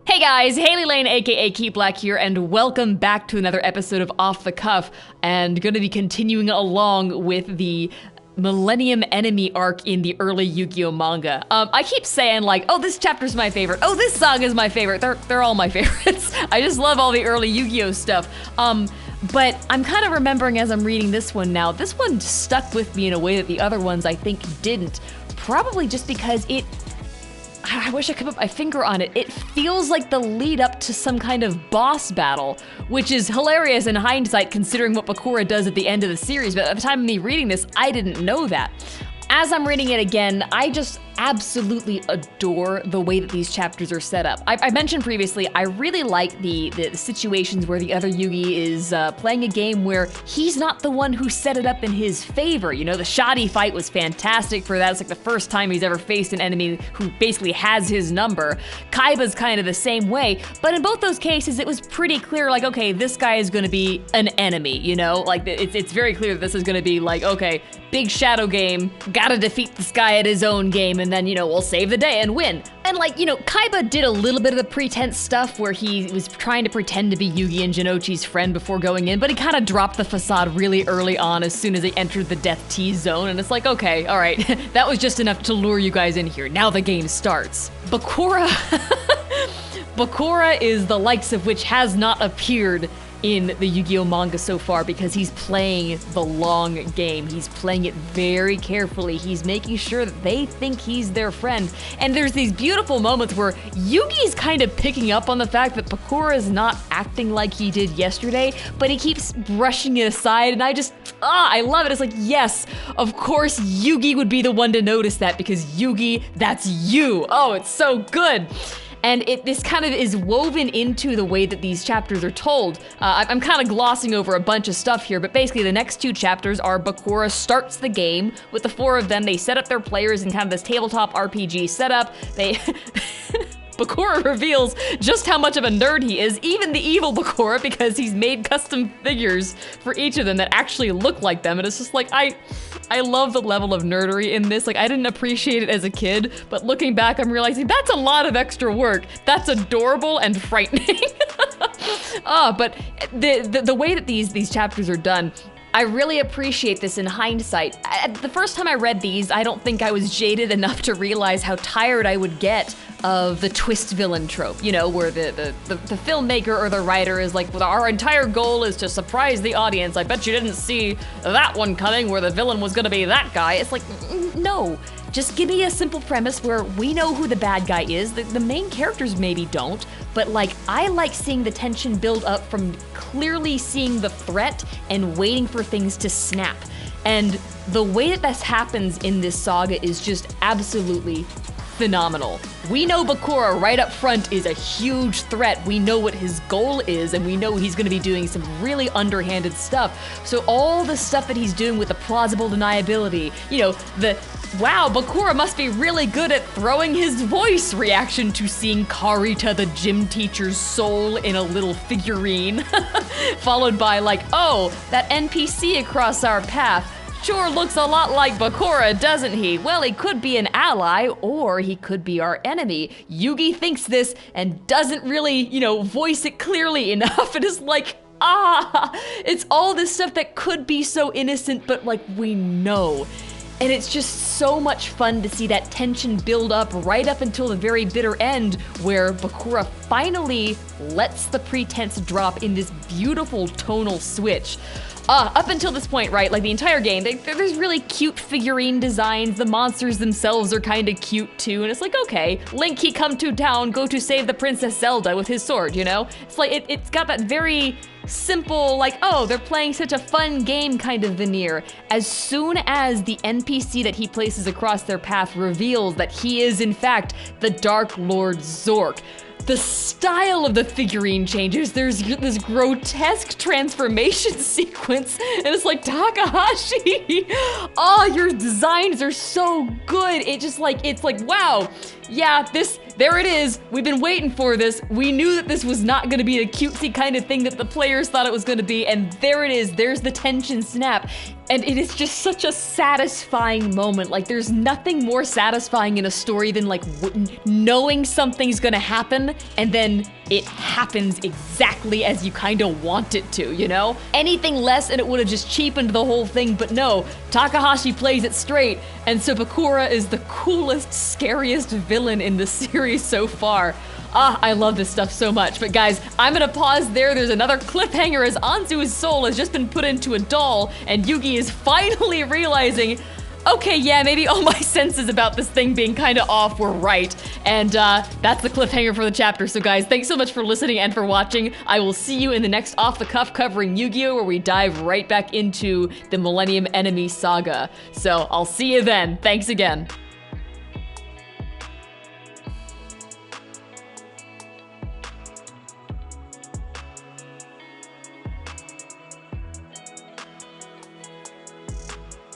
Hey guys, Hailey, Lain, aka Keep Black here, and welcome back to another episode of Off the Cuff, and gonna be continuing along with the Millennium enemy arc in the early Yu-Gi-Oh manga. I keep saying like, oh, this chapter's my favorite, oh, this saga is my favorite, they're all my favorites. I just love all the early Yu-Gi-Oh stuff. But I'm kind of remembering as I'm reading this one now, this one stuck with me in a way that the other ones I think didn't. Probably just because I wish I could put my finger on it. It feels like the lead up to some kind of boss battle, which is hilarious in hindsight considering what Bakura does at the end of the series, but at the time of me reading this, I didn't know that. As I'm reading it again, I just absolutely adore the way that these chapters are set up. I mentioned previously, I really like the situations where the other Yugi is playing a game where he's not the one who set it up in his favor. You know, the shoddy fight was fantastic for that. It's like the first time he's ever faced an enemy who basically has his number. Kaiba's kind of the same way, but in both those cases, it was pretty clear, like, okay, this guy is gonna be an enemy, you know? Like, it's very clear that this is gonna be like, okay, big shadow game, gotta defeat this guy at his own game, and then, you know, we'll save the day and win. And like, you know, Kaiba did a little bit of the pretense stuff where he was trying to pretend to be Yugi and Jinochi's friend before going in, but he kind of dropped the facade really early on as soon as he entered the Death T zone, and it's like, okay, all right, that was just enough to lure you guys in here. Now the game starts. Bakura, Bakura is the likes of which has not appeared in the Yu-Gi-Oh manga so far because he's playing the long game. He's playing it very carefully. He's making sure that they think he's their friend. And there's these beautiful moments where Yugi's kind of picking up on the fact that Bakura is not acting like he did yesterday, but he keeps brushing it aside, and I love it. It's like, yes, of course Yugi would be the one to notice that because Yugi, that's you. Oh, it's so good. And this kind of is woven into the way that these chapters are told. I'm kind of glossing over a bunch of stuff here, but basically the next two chapters are Bakura starts the game with the four of them. They set up their players in kind of this tabletop RPG setup. Bakura reveals just how much of a nerd he is, even the evil Bakura, because he's made custom figures for each of them that actually look like them. And it's just like, I love the level of nerdery in this. Like, I didn't appreciate it as a kid, but looking back, I'm realizing that's a lot of extra work. That's adorable and frightening. But the way that these chapters are done, I really appreciate this in hindsight. The first time I read these, I don't think I was jaded enough to realize how tired I would get of the twist villain trope, you know, where the filmmaker or the writer is like, well, our entire goal is to surprise the audience. I bet you didn't see that one coming where the villain was gonna be that guy. It's like, no. Just give me a simple premise where we know who the bad guy is. The main characters maybe don't, but like, I like seeing the tension build up from clearly seeing the threat and waiting for things to snap. And the way that this happens in this saga is just absolutely phenomenal. We know Bakura right up front is a huge threat. We know what his goal is, and we know he's gonna be doing some really underhanded stuff. So all the stuff that he's doing with the plausible deniability, you know, wow, Bakura must be really good at throwing his voice reaction to seeing Karita, the gym teacher's soul in a little figurine, followed by like, oh, that NPC across our path sure looks a lot like Bakura, doesn't he? Well, he could be an ally, or he could be our enemy. Yugi thinks this and doesn't really, you know, voice it clearly enough, and is like, it's all this stuff that could be so innocent, but like, we know. And it's just so much fun to see that tension build up right up until the very bitter end, where Bakura finally lets the pretense drop in this beautiful tonal switch. Up until this point, right, like the entire game, there's really cute figurine designs. The monsters themselves are kind of cute too, and it's like, okay, Link, he come to town, go to save the Princess Zelda with his sword, you know? It's like, it's got that very simple, like, oh, they're playing such a fun game kind of veneer. As soon as the NPC that he places across their path reveals that he is, in fact, the Dark Lord Zork, the style of the figurine changes. There's this grotesque transformation sequence, and it's like, Takahashi, oh, your designs are so good. It's like, wow, yeah, there it is. We've been waiting for this. We knew that this was not gonna be a cutesy kind of thing that the players thought it was gonna be, and there it is. There's the tension snap. And it is just such a satisfying moment. Like, there's nothing more satisfying in a story than like knowing something's gonna happen and then it happens exactly as you kind of want it to, you know? Anything less and it would have just cheapened the whole thing, but no, Takahashi plays it straight, and Sabakura is the coolest, scariest villain in the series so far. Ah, I love this stuff so much. But guys, I'm gonna pause there. There's another cliffhanger as Anzu's soul has just been put into a doll, and Yugi is finally realizing, okay, yeah, maybe all my senses about this thing being kind of off were right. And that's the cliffhanger for the chapter. So guys, thanks so much for listening and for watching. I will see you in the next Off the Cuff covering Yu-Gi-Oh! Where we dive right back into the Millennium Enemy Saga. So I'll see you then. Thanks again.